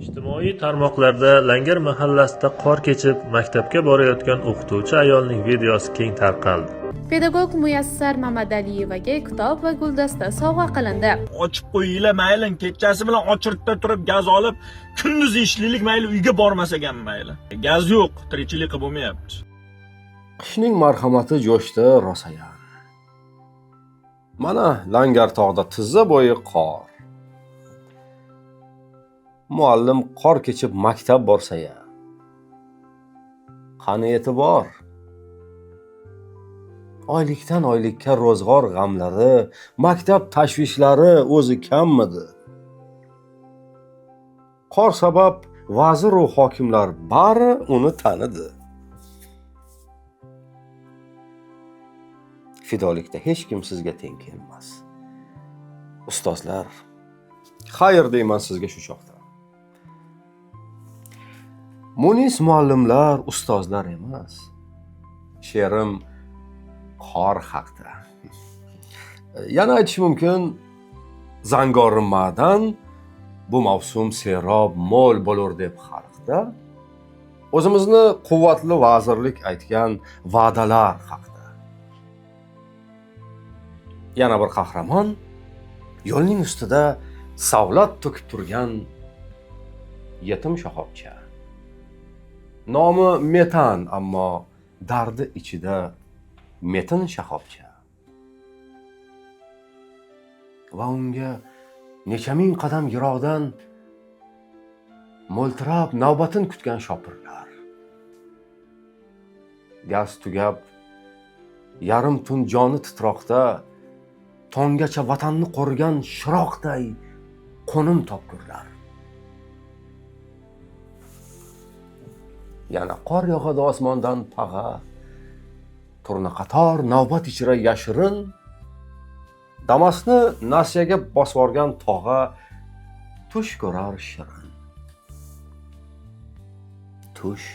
Ijtimoiy tarmoqlarda Langar mahallasida qor kechib maktabga borayotgan o'qituvchi ayolning videosi keng tarqaldi. Pedagog Muyassar Mamadaliyevaga kitob va guldasta sovg'a qilindi. Ochib qo'yinglar mayli, kechasi bilan ochirtda turib gaz olib, kunduz ishlilik mayli, uyga bormasak ham mayli. Gaz yo'q, tirikchilik qilib bo'lmayapti. Qishning marhamati jo'shdi rosayan. Mana Langar tog'da tizza bo'yi qor. Muallim qor kechib maktab borsa-ya. Qani e'tibor? Oylikdan oylikka ro'zg'or g'amlari, maktab tashvishlari o'zi kammidi? Qor sabab vazir va hokimlar bari uni tanidi. Fidolikda hech kim sizga teng kelmas. Ustozlar, xayr deyman sizga shu choqda. Munis muallimlar ustozlar emas. She'rim qor haqida. Yana aytish mumkin, Zangorimmadan bu mavsum serob mo'l bo'lur deb xalqda. O'zimizni quvvatli vazirlik aytgan va'dalar haqida. Yana bir qahramon yo'lning ustida savlat to'kib turgan yetim shoxobcha. Nomi Metan, ammo dardi ichida metin shoxobcha. Va unga necha ming qadam yiroqdan mo'ltirab navbatini kutgan shopirlar. Gaz tugab yarim tun joni titroqda tonggacha vatanni qo'rgan shiroqday qo'nim topkurlar. Yana qor yog'adi osmondan pag'a, turna qator navbat ichra yashirin, Damasni nasiyaga bosvorgan tog'a tush ko'rar shirin. Tush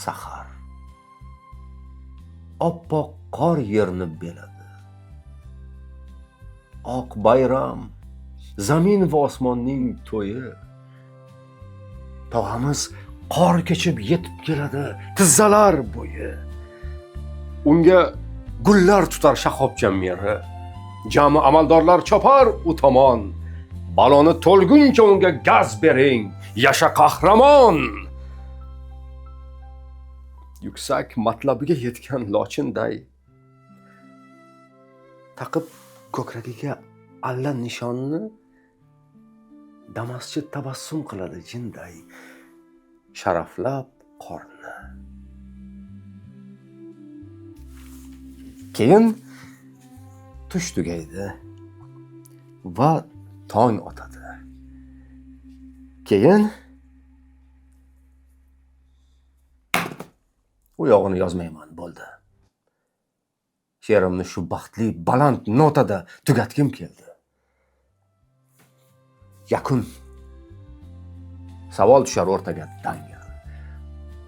sahar. Oppoq qor yerni beladi. Oq bayram, zamin va osmonning to'yi. Tog'amiz qor kechib yetib keladi tizzalar bo'yi. Unga gullar tutar shoxobcha meri. Jami amaldorlar chopar u tomon. Baloni to'lguncha unga gaz bering, yasha qahramon. Yuksak matlabiga yetgan lochinday taqib ko'kragiga alla nishonni Damaschi tabassum qiladi jinday, sharaflab qorni. Keyin tush tugaydi va tong otadi. Keyin u yog'ini yozmayman, bo'ldi. She'rimni shu baxtli baland notada tugatgim keldi. Yakun. Savol tushar o'rtaga dangal.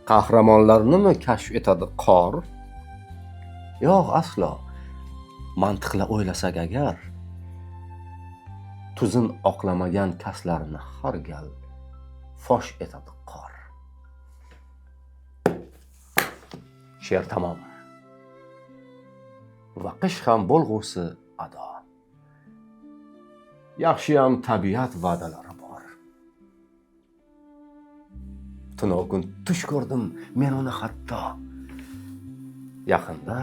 Qahramonlarnimi kashf etadi qor? Yo'q, aslo. Mantiqla o'ylasak agar, tuzin oqlamagan kaslarni har gal fosh etadi qor. She'r tamom. Va qish ham bo'lg'usi ado. Yaxshiyam tabiat va'dalari bor. Tunov kun tush ko'rdim men uni hatto. Yaqinda